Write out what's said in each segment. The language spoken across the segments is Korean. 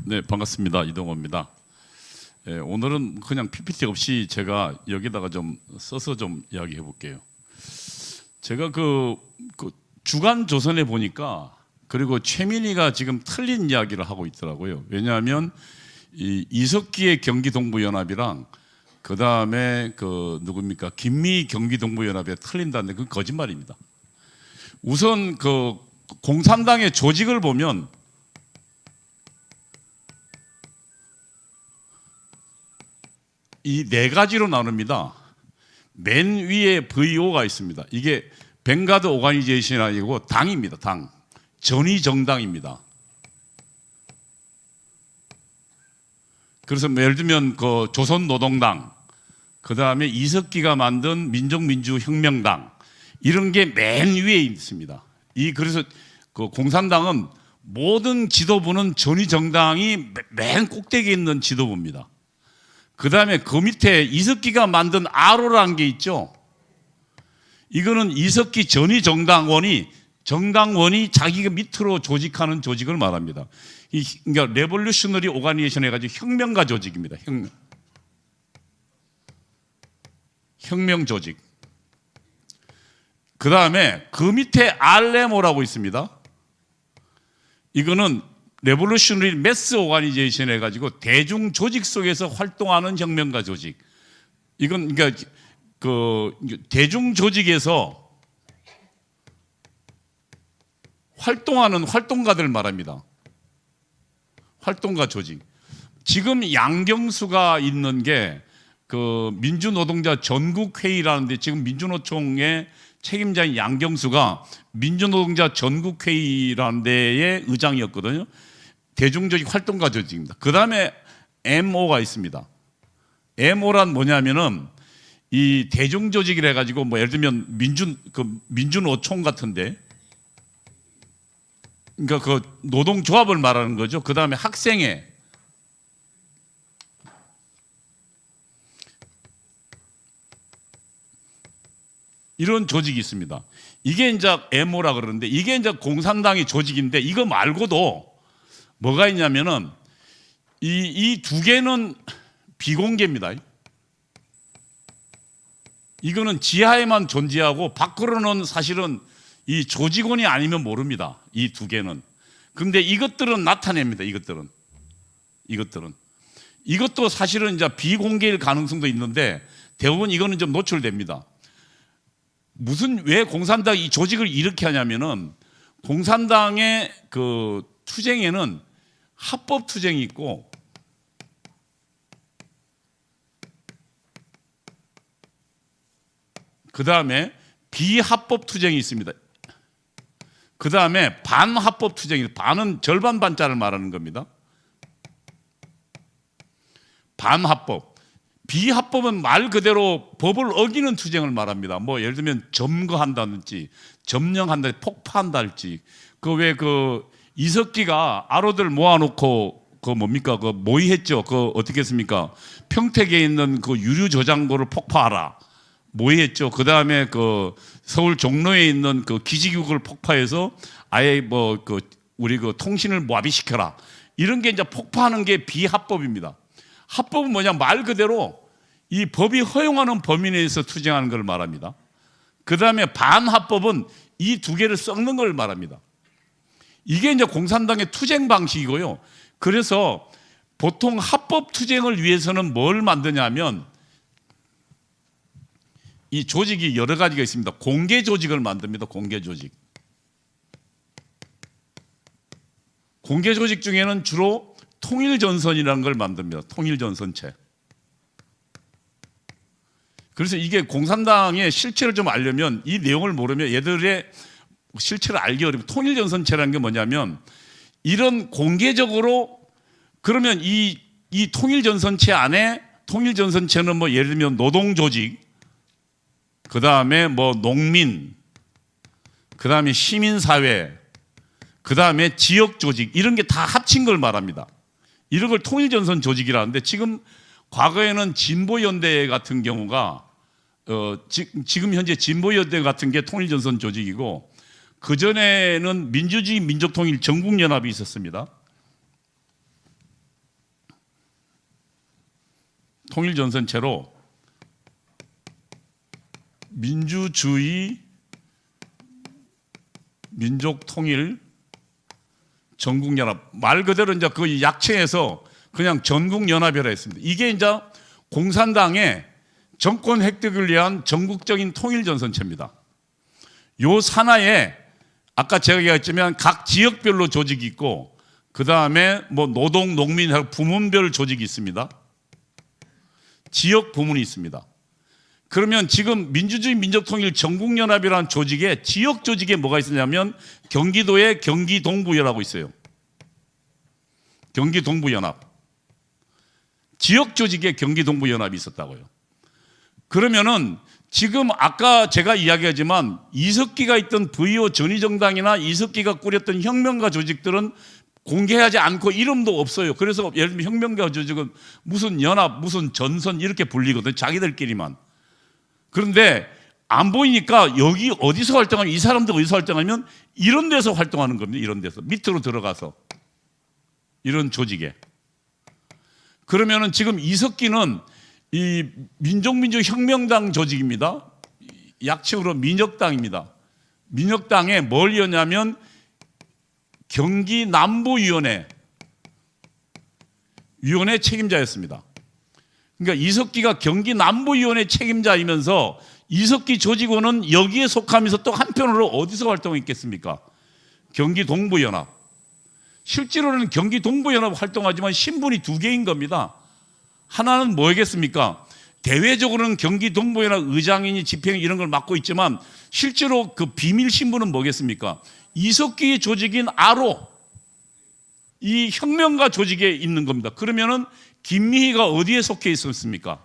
네, 반갑습니다. 이동호입니다. 오늘은 그냥 PPT 없이 제가 여기다가 좀 써서 좀 이야기해 볼게요. 제가 그 주간 조선에 보니까 그리고 최민희가 지금 틀린 이야기를 하고 있더라고요. 왜냐하면 이 이석기의 경기동부연합이랑 그 다음에 그 누굽니까 김미 경기동부연합에 틀린다는데 그건 거짓말입니다. 우선 그 공산당의 조직을 보면 이 네 가지로 나눕니다. 맨 위에 VO가 있습니다. 이게 벵가드 오가니제이션이 아니고 당입니다. 당. 전위정당입니다. 그래서 예를 들면 그 조선노동당, 그 다음에 이석기가 만든 민족민주혁명당 이런 게 맨 위에 있습니다. 그래서 그 공산당은 모든 지도부는 전위정당이 맨 꼭대기에 있는 지도부입니다. 그 다음에 그 밑에 이석기가 만든 아로라는 게 있죠. 이거는 이석기 전위정당원이 자기가 밑으로 조직하는 조직을 말합니다. 그러니까 레볼루셔너리 오가니제이션 해가지고 혁명가 조직입니다. 혁명 조직. 그 다음에 그 밑에 알레모라고 있습니다. 이거는 레볼루셔너리 매스 오가니제이션 해가지고 대중 조직 속에서 활동하는 혁명가 조직. 이건 그러니까 그 대중 조직에서 활동하는 활동가들 말합니다. 활동가 조직. 지금 양경수가 있는 게 그 민주노동자 전국회의라는데 지금 민주노총의 책임자인 양경수가 민주노동자 전국회의라는 데의 의장이었거든요. 대중조직 활동가 조직입니다. 그 다음에 MO가 있습니다. MO란 뭐냐면은 이 대중조직이라 해가지고 뭐 예를 들면 민주노총 같은데 그러니까 그 노동조합을 말하는 거죠. 그 다음에 학생회, 이런 조직이 있습니다. 이게 이제 MO라 그러는데 이게 이제 공산당의 조직인데 이거 말고도 뭐가 있냐면은 이 두 개는 비공개입니다. 이거는 지하에만 존재하고 밖으로는 사실은 이 조직원이 아니면 모릅니다. 이 두 개는. 그런데 이것들은 나타냅니다. 이것도 사실은 이제 비공개일 가능성도 있는데 대부분 이거는 좀 노출됩니다. 왜 공산당이 이 조직을 이렇게 하냐면은 공산당의 그 투쟁에는 합법 투쟁이 있고 그 다음에 비합법 투쟁이 있습니다. 그 다음에 반합법 투쟁이, 반은 절반 반자를 말하는 겁니다. 반합법. 비합법은 말 그대로 법을 어기는 투쟁을 말합니다. 뭐 예를 들면 점거한다든지 점령한다든지 폭파한다든지 그 왜 그 이석기가 아로들 모아놓고 그 뭡니까 그 모의했죠. 그 어떻게 했습니까? 평택에 있는 그 유류 저장고를 폭파하라. 모의했죠. 그 다음에 그 서울 종로에 있는 그 기지국을 폭파해서 아예 뭐 그 우리 그 통신을 마비시켜라. 이런 게 이제 폭파하는 게 비합법입니다. 합법은 뭐냐? 말 그대로 이 법이 허용하는 범위 내에서 투쟁하는 걸 말합니다. 그 다음에 반합법은 이 두 개를 섞는 걸 말합니다. 이게 이제 공산당의 투쟁 방식이고요. 그래서 보통 합법 투쟁을 위해서는 뭘 만드냐면 이 조직이 여러 가지가 있습니다. 공개 조직을 만듭니다. 공개 조직. 공개 조직 중에는 주로 통일전선이라는 걸 만듭니다. 통일전선체. 그래서 이게 공산당의 실체를 좀 알려면 이 내용을 모르면 얘들의 실체를 알기 어렵고 통일전선체라는 게 뭐냐면 이런 공개적으로 그러면 이 통일전선체 안에 통일전선체는 뭐 예를 들면 노동조직 그 다음에 뭐 농민 그 다음에 시민사회 그 다음에 지역조직 이런 게 다 합친 걸 말합니다. 이런 걸 통일전선 조직이라는데 지금 과거에는 진보연대 같은 경우가 지금 현재 진보연대 같은 게 통일전선 조직이고 그전에는 민주주의 민족통일 전국연합이 있었습니다. 통일전선체로 민주주의 민족통일 전국연합, 말 그대로 이제 그 약체에서 그냥 전국연합이라 했습니다. 이게 이제 공산당의 정권 획득을 위한 전국적인 통일전선체입니다. 요 산하에 아까 제가 얘기했지만 각 지역별로 조직이 있고, 그 다음에 뭐 노동, 농민, 부문별 조직이 있습니다. 지역 부문이 있습니다. 그러면 지금 민주주의 민족통일 전국연합이라는 조직에, 지역 조직에 뭐가 있느냐면 경기도에 경기동부연합이 있어요. 경기동부연합. 지역 조직에 경기동부연합이 있었다고요. 그러면은 지금 아까 제가 이야기하지만 이석기가 있던 VO 전위정당이나 이석기가 꾸렸던 혁명가 조직들은 공개하지 않고 이름도 없어요. 그래서 예를 들면 혁명가 조직은 무슨 연합, 무슨 전선 이렇게 불리거든요. 자기들끼리만. 그런데 안 보이니까 여기 어디서 활동하면, 이 사람들 어디서 활동하면 이런 데서 활동하는 겁니다. 이런 데서 밑으로 들어가서 이런 조직에. 그러면은 지금 이석기는 이 민족민주혁명당 조직입니다. 약칭으로 민혁당입니다. 민혁당에 뭘 이었냐면 경기 남부위원회 책임자였습니다. 그러니까 이석기가 경기 남부위원회 책임자이면서 이석기 조직원은 여기에 속하면서 또 한편으로 어디서 활동했겠습니까? 경기 동부연합. 실제로는 경기 동부연합 활동하지만 신분이 두 개인 겁니다. 하나는 뭐겠습니까? 대외적으로는 경기 동부연합 의장이니 집행 이런 걸 맡고 있지만 실제로 그 비밀 신분은 뭐겠습니까? 이석기의 조직인 아로, 이 혁명가 조직에 있는 겁니다. 그러면은 김미희가 어디에 속해 있었습니까?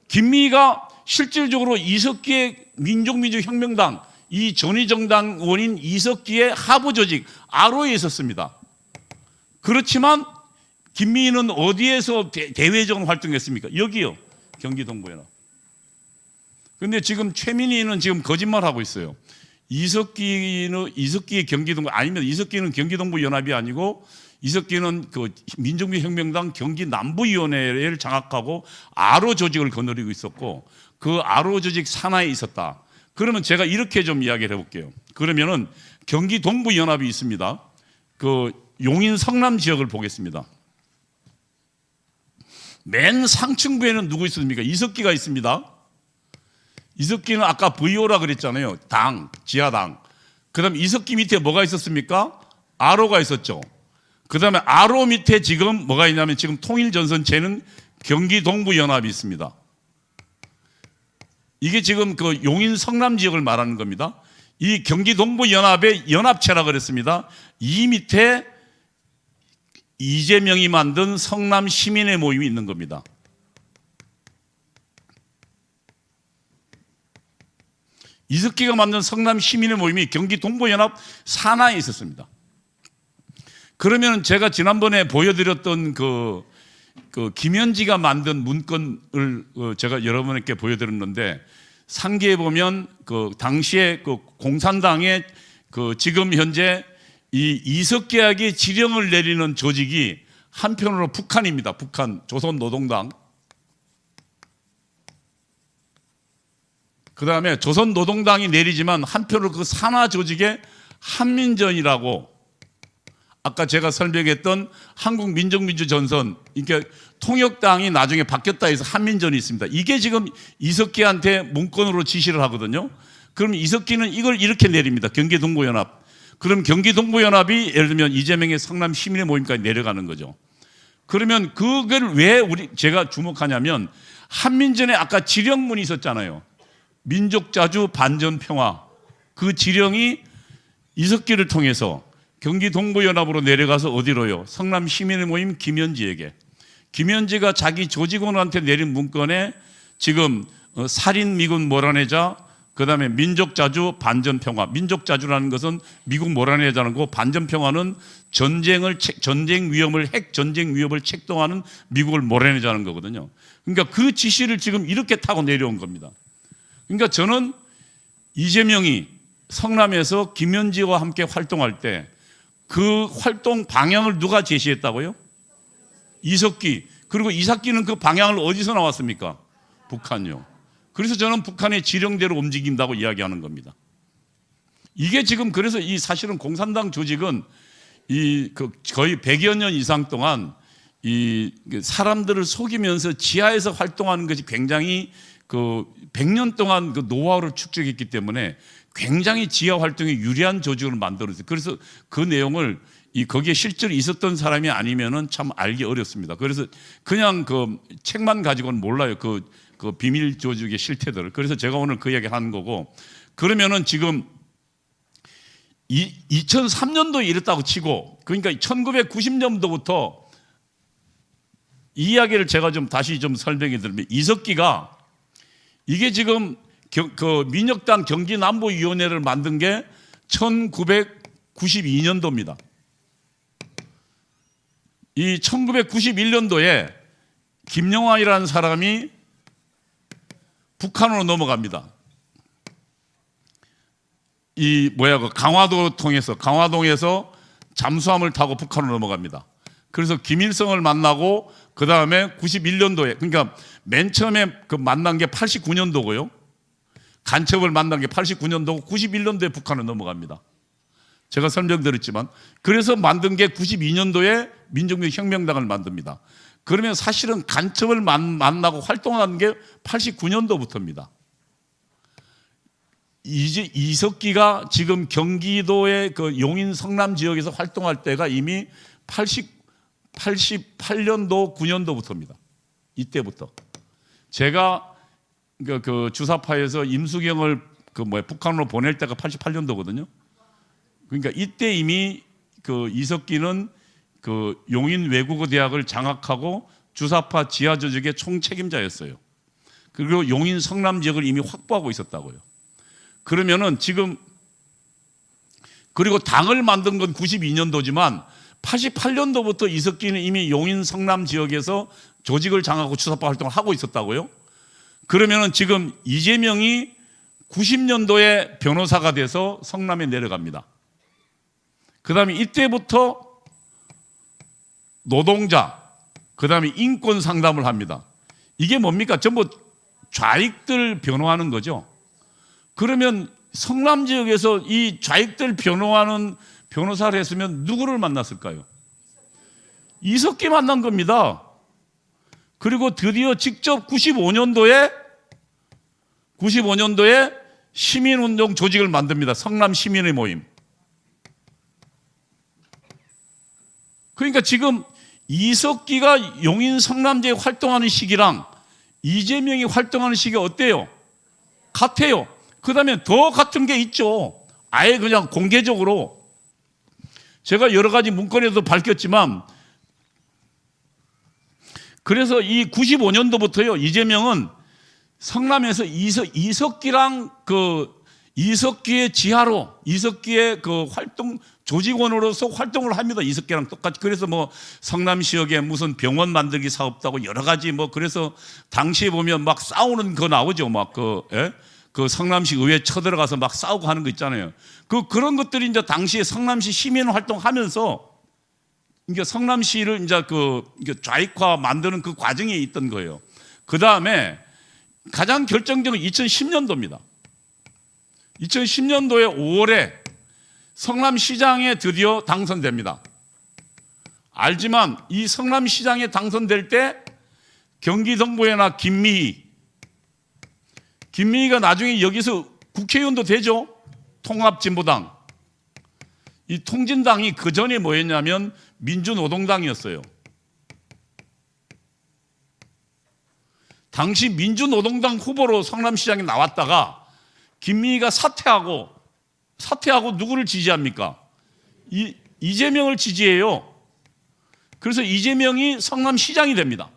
김미희가 실질적으로 이석기의 민족민주혁명당, 이 전위정당 원인 이석기의 하부 조직 아로에 있었습니다. 그렇지만 김미희는 어디에서 대외적으로 활동했습니까? 여기요, 경기 동부연합. 그런데 지금 최민희는 지금 거짓말하고 있어요. 이석기의 경기동부, 아니면 이석기는 경기동부연합이 아니고 이석기는 그 민족민주혁명당 경기남부위원회를 장악하고 아로 조직을 거느리고 있었고 그 아로 조직 산하에 있었다. 그러면 제가 이렇게 좀 이야기를 해볼게요. 그러면은 경기동부연합이 있습니다. 그 용인 성남 지역을 보겠습니다. 맨 상층부에는 누구 있습니까? 이석기가 있습니다. 이석기는 아까 VO라 그랬잖아요. 당, 지하당. 그 다음에 이석기 밑에 뭐가 있었습니까? 아로가 있었죠. 그 다음에 아로 밑에 지금 뭐가 있냐면 지금 통일전선체는 경기동부연합이 있습니다. 이게 지금 그 용인 성남 지역을 말하는 겁니다. 이 경기동부연합의 연합체라 그랬습니다. 이 밑에 이재명이 만든 성남 시민의 모임이 있는 겁니다. 이석기가 만든 성남 시민의 모임이 경기 동부연합 산하에 있었습니다. 그러면 제가 지난번에 보여드렸던 그 김현지가 만든 문건을 제가 여러분께 보여드렸는데 상기해 보면 그 당시에 그 공산당의 그 지금 현재 이 이석기에게 지령을 내리는 조직이 한편으로 북한입니다. 북한 조선노동당. 그 다음에 조선노동당이 내리지만 한편으로 그 산하 조직에 한민전이라고 아까 제가 설명했던 한국민족민주전선, 그러니까 통역당이 나중에 바뀌었다 해서 한민전이 있습니다. 이게 지금 이석기한테 문건으로 지시를 하거든요. 그럼 이석기는 이걸 이렇게 내립니다. 경기동부연합. 그럼 경기동부연합이 예를 들면 이재명의 성남 시민의 모임까지 내려가는 거죠. 그러면 그걸 왜 제가 주목하냐면 한민전에 아까 지령문이 있었잖아요. 민족자주 반전평화. 그 지령이 이석기를 통해서 경기동부연합으로 내려가서 어디로요? 성남 시민의 모임 김현지에게. 김현지가 자기 조직원한테 내린 문건에 지금 살인 미군 몰아내자, 그 다음에 민족자주 반전평화. 민족자주라는 것은 미국 몰아내자는 거고 반전평화는 전쟁 위험을, 핵 전쟁 위협을 책동하는 미국을 몰아내자는 거거든요. 그러니까 그 지시를 지금 이렇게 타고 내려온 겁니다. 그러니까 저는 이재명이 성남에서 김현지와 함께 활동할 때 그 활동 방향을 누가 제시했다고요? 이석기. 그리고 이삭기는 그 방향을 어디서 나왔습니까? 북한요. 그래서 저는 북한의 지령대로 움직인다고 이야기하는 겁니다. 이게 지금 그래서 이 사실은 공산당 조직은 거의 100여 년 이상 동안 이 사람들을 속이면서 지하에서 활동하는 것이 굉장히 100년 동안 그 노하우를 축적했기 때문에 굉장히 지하 활동에 유리한 조직을 만들었어요. 그래서 그 내용을 거기에 실제로 있었던 사람이 아니면은 참 알기 어렵습니다. 그래서 그냥 그 책만 가지고는 몰라요. 그 비밀 조직의 실태들을. 그래서 제가 오늘 그 이야기 하는 거고, 그러면은 지금 2003년도에 이랬다고 치고, 그러니까 1990년도부터 이 이야기를 제가 좀 다시 좀 설명해 드리면, 이석기가 이게 지금 그 민혁단 경기남부위원회를 만든 게 1992년도입니다. 이 1991년도에 김영환이라는 사람이 북한으로 넘어갑니다. 강화동에서 잠수함을 타고 북한으로 넘어갑니다. 그래서 김일성을 만나고 그 다음에 91년도에, 그러니까 맨 처음에 그 만난 게 89년도고요. 간첩을 만난 게 89년도고 91년도에 북한으로 넘어갑니다. 제가 설명드렸지만, 그래서 만든 게 92년도에 민족민주혁명당을 만듭니다. 그러면 사실은 간첩을 만나고 활동하는 게 89년도부터입니다. 이제 이석기가 지금 경기도의 그 용인 성남 지역에서 활동할 때가 이미 88년도, 9년도부터입니다. 이때부터. 제가 그 주사파에서 임수경을 북한으로 보낼 때가 88년도거든요. 그러니까 이때 이미 그 이석기는 그 용인 외국어 대학을 장학하고 주사파 지하 조직의 총책임자였어요. 그리고 용인 성남 지역을 이미 확보하고 있었다고요. 그러면은 지금, 그리고 당을 만든 건 92년도지만 88년도부터 이석기는 이미 용인 성남 지역에서 조직을 장악하고 주사파 활동을 하고 있었다고요. 그러면은 지금 이재명이 90년도에 변호사가 돼서 성남에 내려갑니다. 그 다음에 이때부터 노동자, 그 다음에 인권 상담을 합니다. 이게 뭡니까? 전부 좌익들 변호하는 거죠. 그러면 성남 지역에서 이 좌익들 변호하는 변호사를 했으면 누구를 만났을까요? 이석기 만난 겁니다. 그리고 드디어 직접 95년도에 시민운동 조직을 만듭니다. 성남 시민의 모임. 그러니까 지금 이석기가 용인 성남지에 활동하는 시기랑 이재명이 활동하는 시기가 어때요? 같아요. 그 다음에 더 같은 게 있죠. 아예 그냥 공개적으로. 제가 여러 가지 문건에도 밝혔지만, 그래서 이 95년도부터요, 이재명은 성남에서 이석기랑 이석기의 지하로, 이석기의 그 활동, 조직원으로서 활동을 합니다. 이석기랑 똑같이. 그래서 성남시역에 무슨 병원 만들기 사업도 여러 가지 그래서 당시에 보면 막 싸우는 거 나오죠. 그 성남시 의회 쳐들어가서 막 싸우고 하는 거 있잖아요. 그런 것들이 이제 당시에 성남시 시민 활동하면서 이게 성남시를 이제 좌익화 만드는 그 과정에 있던 거예요. 그 다음에 가장 결정적인 2010년도입니다. 2010년도에 5월에 성남시장에 드디어 당선됩니다. 알지만 이 성남시장에 당선될 때 경기동부연합 김미희가 나중에 여기서 국회의원도 되죠. 통합진보당. 이 통진당이 그 전에 뭐였냐면 민주노동당이었어요. 당시 민주노동당 후보로 성남시장에 나왔다가 김미희가 사퇴하고 누구를 지지합니까? 이재명을 지지해요. 그래서 이재명이 성남시장이 됩니다.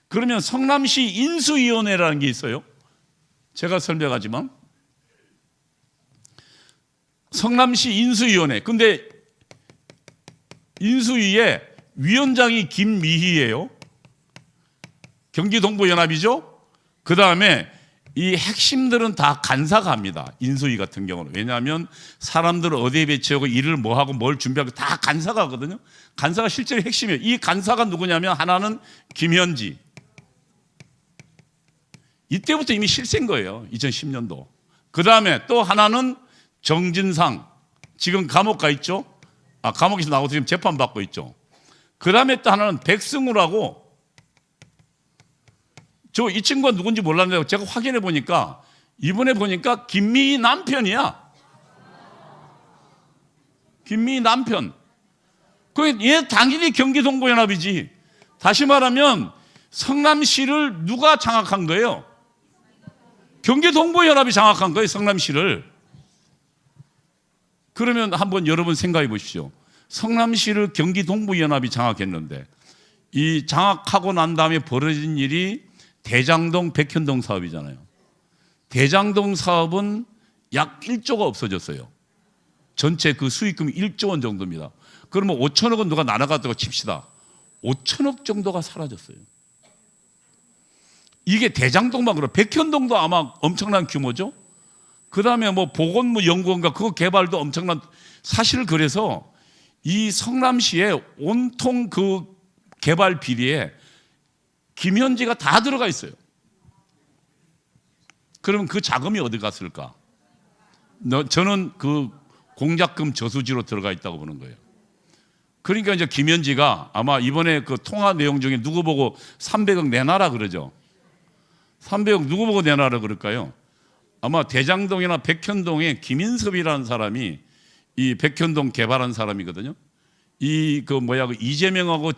그러면 성남시 인수위원회라는 게 있어요. 제가 설명하지만 성남시 인수위원회. 근데 인수위에 위원장이 김미희예요. 경기동부연합이죠. 그 다음에 이 핵심들은 다 간사가 합니다. 인수위 같은 경우는. 왜냐하면 사람들을 어디에 배치하고 일을 뭐 하고 뭘 준비하고 다 간사가 하거든요. 간사가 실제로 핵심이에요. 이 간사가 누구냐면 하나는 김현지. 이때부터 이미 실세인 거예요. 2010년도. 그 다음에 또 하나는 정진상. 지금 감옥 가 있죠. 감옥에서 나오고 지금 재판받고 있죠. 그 다음에 또 하나는 백승우라고, 이 친구가 누군지 몰랐는데 제가 확인해 보니까 이번에 보니까 김미희 남편이야. 김미희 남편. 얘 당연히 경기동부연합이지. 다시 말하면 성남시를 누가 장악한 거예요? 경기동부연합이 장악한 거예요, 성남시를. 그러면 한번 여러분 생각해 보십시오. 성남시를 경기동부연합이 장악했는데 이 장악하고 난 다음에 벌어진 일이 대장동 백현동 사업이잖아요. 대장동 사업은 약 1조가 없어졌어요. 전체 그 수익금이 1조 원 정도입니다. 그러면 5천억 원 누가 날아갔다고 칩시다. 5천억 정도가 사라졌어요. 이게 대장동만 그렇고 백현동도 아마 엄청난 규모죠. 그 다음에 뭐 보건무 연구원가 그거 개발도 엄청난, 사실 그래서 이 성남시에 온통 그 개발 비리에 김현지가 다 들어가 있어요. 그러면 그 자금이 어디 갔을까? 저는 그 공작금 저수지로 들어가 있다고 보는 거예요. 그러니까 이제 김현지가 아마 이번에 그 통화 내용 중에 누구 보고 300억 내놔라 그러죠. 300억 누구 보고 내놔라 그럴까요? 아마 대장동이나 백현동에 김인섭이라는 사람이 이 백현동 개발한 사람이거든요. 그 이재명하고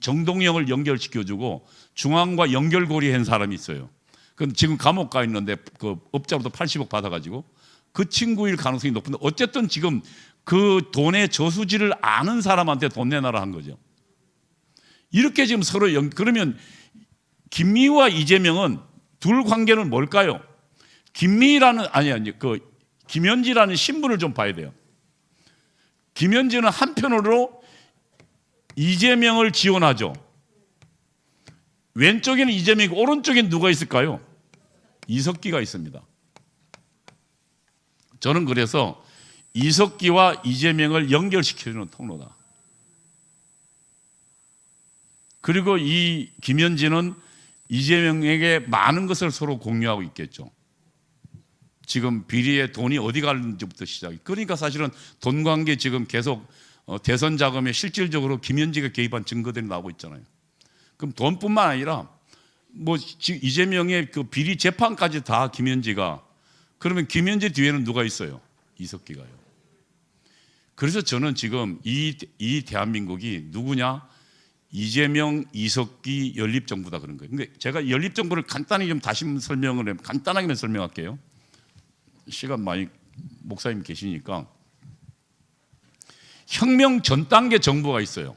정동영을 연결시켜주고 중앙과 연결고리 한 사람이 있어요. 그 지금 감옥 가 있는데 그 업자로부터 80억 받아가지고 그 친구일 가능성이 높은데 어쨌든 지금 그 돈의 저수지를 아는 사람한테 돈 내놔라 한 거죠. 이렇게 지금 서로 그러면 김미희와 이재명은 둘 관계는 뭘까요? 김현지라는 신분을 좀 봐야 돼요. 김현지는 한편으로 이재명을 지원하죠. 왼쪽에는 이재명이고 오른쪽에는 누가 있을까요? 이석기가 있습니다. 저는 그래서 이석기와 이재명을 연결시켜주는 통로다. 그리고 이 김현지는 이재명에게 많은 것을 서로 공유하고 있겠죠. 지금 비리에 돈이 어디 가는지부터 시작이. 그러니까 사실은 돈 관계 지금 계속 대선 자금에 실질적으로 김현지가 개입한 증거들이 나오고 있잖아요. 그럼 돈뿐만 아니라 뭐 이재명의 그 비리 재판까지 다 김현지가. 그러면 김현지 뒤에는 누가 있어요? 이석기가요. 그래서 저는 지금 이 대한민국이 누구냐? 이재명, 이석기 연립정부다 그런 거예요. 근데 제가 연립정부를 간단히 좀 다시 간단하게만 설명할게요. 시간 많이 목사님 계시니까. 혁명 전 단계 정부가 있어요.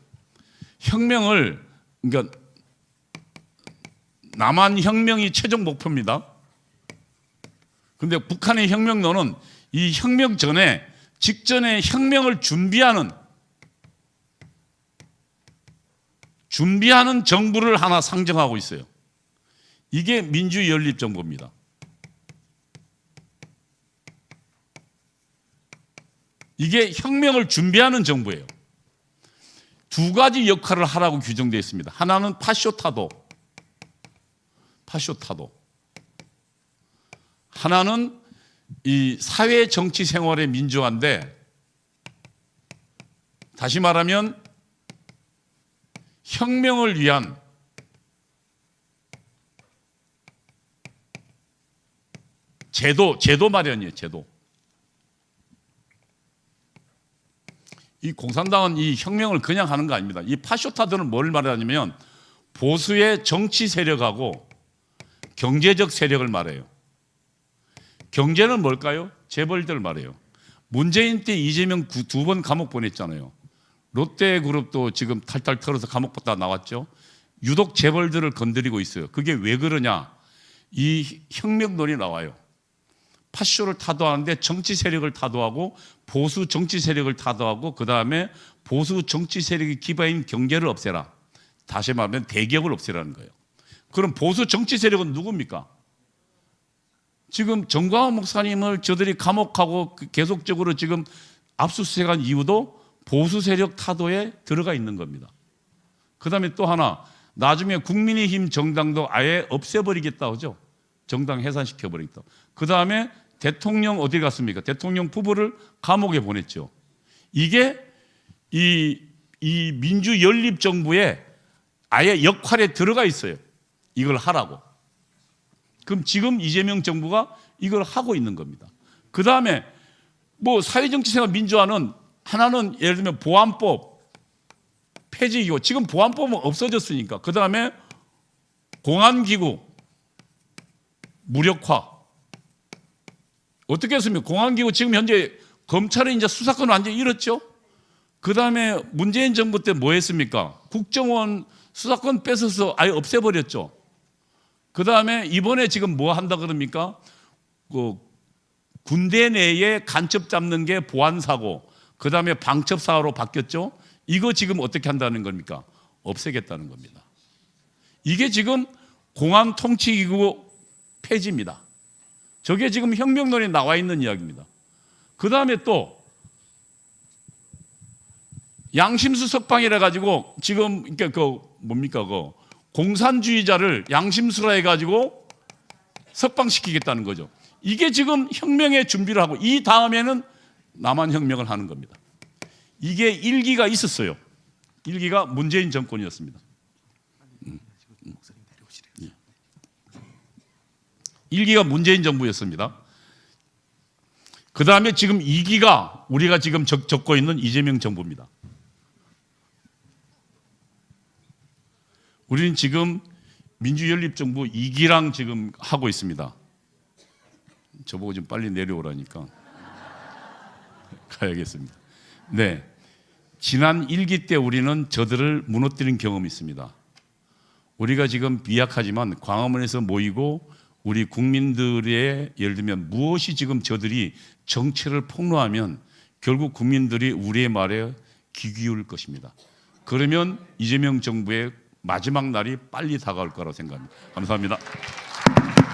그러니까 남한 혁명이 최종 목표입니다. 그런데 북한의 혁명론은 이 혁명 직전에 혁명을 준비하는 정부를 하나 상정하고 있어요. 이게 민주연립정부입니다. 이게 혁명을 준비하는 정부예요. 두 가지 역할을 하라고 규정되어 있습니다. 하나는 파쇼타도. 하나는 이 사회 정치 생활의 민주화인데, 다시 말하면 혁명을 위한 제도 마련이에요. 제도. 이 공산당은 이 혁명을 그냥 하는 거 아닙니다. 이 파쇼타들은 뭘 말하냐면 보수의 정치 세력하고 경제적 세력을 말해요. 경제는 뭘까요? 재벌들 말해요. 문재인 때 이재명 2번 감옥 보냈잖아요. 롯데그룹도 지금 탈탈 털어서 감옥 갔다 나왔죠. 유독 재벌들을 건드리고 있어요. 그게 왜 그러냐? 이 혁명론이 나와요. 파쇼를 타도하는데 정치 세력을 타도하고 보수 정치 세력을 타도하고 그 다음에 보수 정치 세력의 기반인 경제를 없애라. 다시 말하면 대기업을 없애라는 거예요. 그럼 보수 정치 세력은 누굽니까? 지금 정광훈 목사님을 저들이 감옥하고 계속적으로 지금 압수수색한 이유도 보수 세력 타도에 들어가 있는 겁니다. 그다음에 또 하나, 나중에 국민의힘 정당도 아예 없애버리겠다 하죠. 정당 해산시켜버리겠다. 그다음에 대통령 어디 갔습니까? 대통령 부부를 감옥에 보냈죠. 이게 이 민주연립정부의 아예 역할에 들어가 있어요. 이걸 하라고. 그럼 지금 이재명 정부가 이걸 하고 있는 겁니다. 그 다음에 뭐 사회정치생활 민주화는 하나는 예를 들면 보안법 폐지이고, 지금 보안법은 없어졌으니까. 그 다음에 공안기구 무력화. 어떻게 했습니까? 공안기구 지금 현재 검찰이 이제 수사권 완전히 잃었죠. 그 다음에 문재인 정부 때 뭐 했습니까? 국정원 수사권 뺏어서 아예 없애버렸죠. 그 다음에 이번에 지금 뭐 한다 그럽니까? 그 군대 내에 간첩 잡는 게 보안사고, 그 다음에 방첩사고로 바뀌었죠. 이거 지금 어떻게 한다는 겁니까? 없애겠다는 겁니다. 이게 지금 공안통치기구 폐지입니다. 저게 지금 혁명론에 나와 있는 이야기입니다. 그 다음에 또 양심수 석방이라 가지고 지금 뭡니까 공산주의자를 양심수라 해가지고 석방시키겠다는 거죠. 이게 지금 혁명의 준비를 하고, 이 다음에는 남한 혁명을 하는 겁니다. 이게 일기가 있었어요. 일기가 문재인 정권이었습니다. 일기가 문재인 정부였습니다. 그 다음에 지금 2기가 우리가 지금 적고 있는 이재명 정부입니다. 우리는 지금 민주연립정부 2기랑 지금 하고 있습니다. 저보고 좀 빨리 내려오라니까 가야겠습니다. 네, 지난 1기 때 우리는 저들을 무너뜨린 경험이 있습니다. 우리가 지금 비약하지만 광화문에서 모이고 우리 국민들의 예를 들면 무엇이 지금 저들이 정체를 폭로하면 결국 국민들이 우리의 말에 귀 기울일 것입니다. 그러면 이재명 정부의 마지막 날이 빨리 다가올 거라고 생각합니다. 감사합니다.